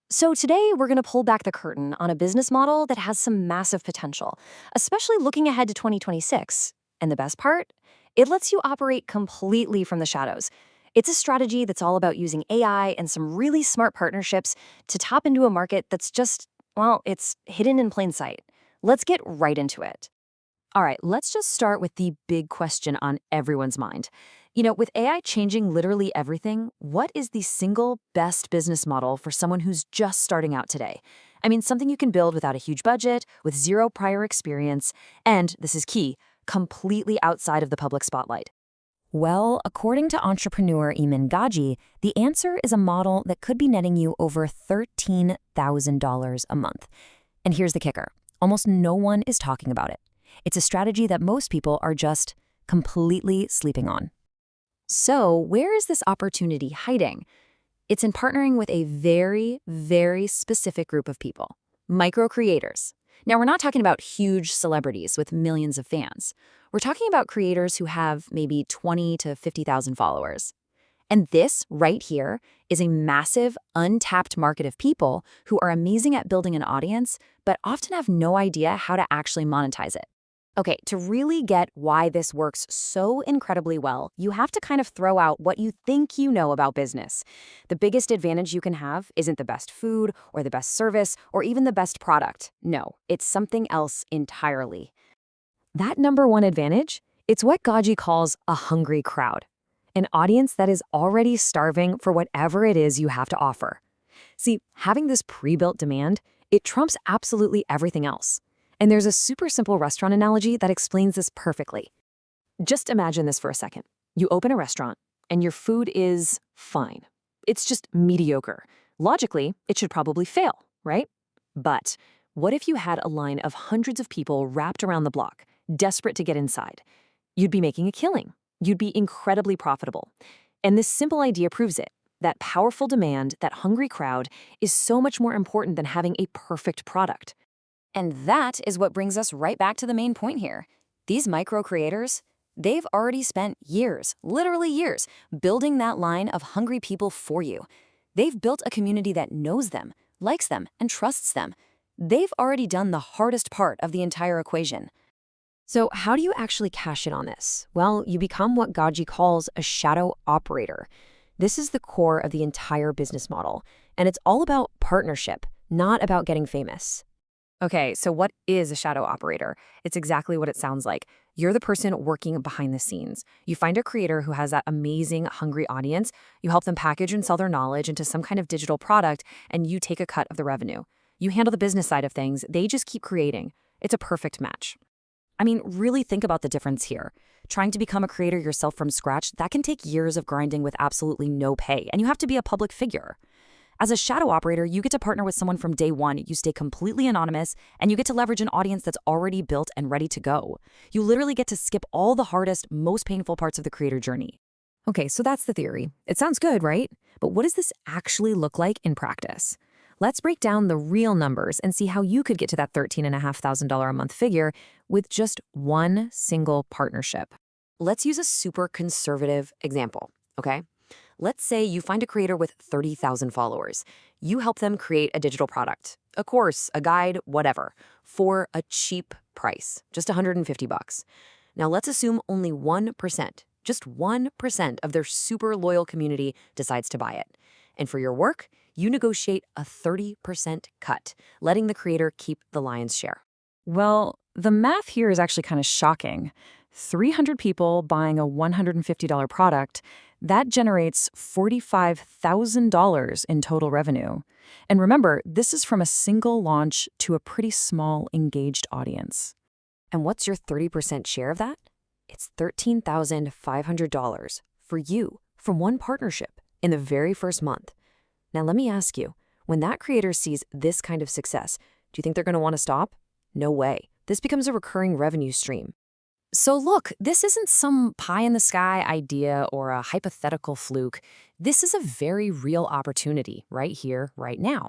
So, today we're going to pull back the curtain on a business model that has some massive potential, especially looking ahead to 2026. And the best part? It lets you operate completely from the shadows. It's a strategy that's all about using AI and some really smart partnerships to tap into a market that's just, well, it's hidden in plain sight. Let's get right into it. All right, let's just start with the big question on everyone's mind. With AI changing literally everything, what is the single best business model for someone who's just starting out today? I mean, something you can build without a huge budget, with zero prior experience, and this is key, completely outside of the public spotlight. Well, according to entrepreneur Eamon Gaji, the answer is a model that could be netting you over $13,000 a month. And here's the kicker. Almost no one is talking about it. It's a strategy that most people are just completely sleeping on. So, where is this opportunity hiding? It's in partnering with a very, very specific group of people, micro creators. Now, we're not talking about huge celebrities with millions of fans. We're talking about creators who have maybe 20 to 50,000 followers. And this right here is a massive, untapped market of people who are amazing at building an audience, but often have no idea how to actually monetize it. Okay, to really get why this works so incredibly well, you have to kind of throw out what you think you know about business. The biggest advantage you can have isn't the best food or the best service or even the best product. No, it's something else entirely. That number one advantage, it's what Gaji calls a hungry crowd, an audience that is already starving for whatever it is you have to offer. See, having this pre-built demand, it trumps absolutely everything else. And there's a super simple restaurant analogy that explains this perfectly. Just imagine this for a second. You open a restaurant, and your food is fine. It's just mediocre. Logically, it should probably fail, right? But what if you had a line of hundreds of people wrapped around the block, desperate to get inside? You'd be making a killing. You'd be incredibly profitable. And this simple idea proves it. That powerful demand, that hungry crowd, is so much more important than having a perfect product. And that is what brings us right back to the main point here. These micro creators, they've already spent years, literally years, building that line of hungry people for you. They've built a community that knows them, likes them, and trusts them. They've already done the hardest part of the entire equation. So how do you actually cash in on this? Well, you become what Gaji calls a shadow operator. This is the core of the entire business model, and it's all about partnership, not about getting famous. Okay, so what is a shadow operator? It's exactly what it sounds like. You're the person working behind the scenes. You find a creator who has that amazing, hungry audience, you help them package and sell their knowledge into some kind of digital product, and you take a cut of the revenue. You handle the business side of things, they just keep creating. It's a perfect match. I mean, really think about the difference here. Trying to become a creator yourself from scratch, that can take years of grinding with absolutely no pay, and you have to be a public figure. As a shadow operator, you get to partner with someone from day one, you stay completely anonymous, and you get to leverage an audience that's already built and ready to go. You literally get to skip all the hardest, most painful parts of the creator journey. Okay, so that's the theory. It sounds good, right? But what does this actually look like in practice? Let's break down the real numbers and see how you could get to that $13,500 a month figure with just one single partnership. Let's use a super conservative example, okay? Let's say you find a creator with 30,000 followers. You help them create a digital product, a course, a guide, whatever, for a cheap price, just $150. Now let's assume only 1%, just 1% of their super loyal community decides to buy it. And for your work, you negotiate a 30% cut, letting the creator keep the lion's share. Well, the math here is actually kind of shocking. 300 people buying a $150 product, that generates $45,000 in total revenue. And remember, this is from a single launch to a pretty small, engaged audience. And what's your 30% share of that? It's $13,500 for you from one partnership in the very first month. Now, let me ask you, when that creator sees this kind of success, do you think they're going to want to stop? No way. This becomes a recurring revenue stream. So look, this isn't some pie-in-the-sky idea or a hypothetical fluke. This is a very real opportunity right here, right now,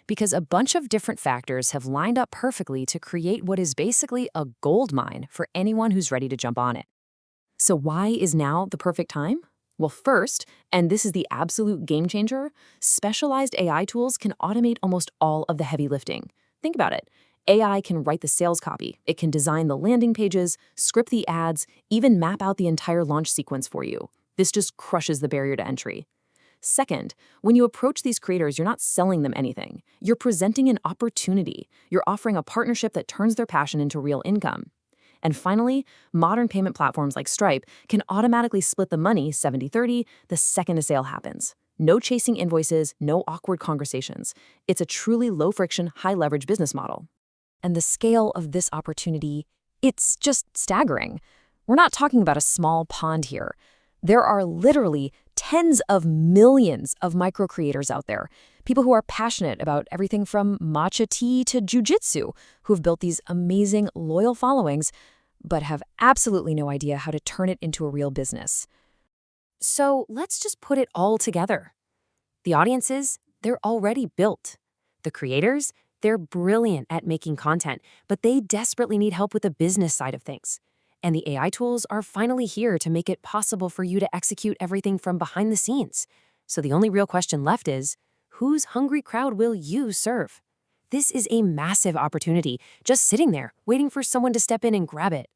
because a bunch of different factors have lined up perfectly to create what is basically a gold mine for anyone who's ready to jump on it. So why is now the perfect time? Well, first, and this is the absolute game changer, specialized AI tools can automate almost all of the heavy lifting. Think about it. AI can write the sales copy, it can design the landing pages, script the ads, even map out the entire launch sequence for you. This just crushes the barrier to entry. Second, when you approach these creators, you're not selling them anything. You're presenting an opportunity. You're offering a partnership that turns their passion into real income. And finally, modern payment platforms like Stripe can automatically split the money 70-30 the second a sale happens. No chasing invoices, no awkward conversations. It's a truly low-friction, high-leverage business model. And the scale of this opportunity, it's just staggering. We're not talking about a small pond here. There are literally tens of millions of micro creators out there, people who are passionate about everything from matcha tea to jujitsu, who've built these amazing, loyal followings, but have absolutely no idea how to turn it into a real business. So let's just put it all together. The audiences, they're already built. The creators, they're brilliant at making content, but they desperately need help with the business side of things. And the AI tools are finally here to make it possible for you to execute everything from behind the scenes. So the only real question left is, whose hungry crowd will you serve? This is a massive opportunity, just sitting there, waiting for someone to step in and grab it.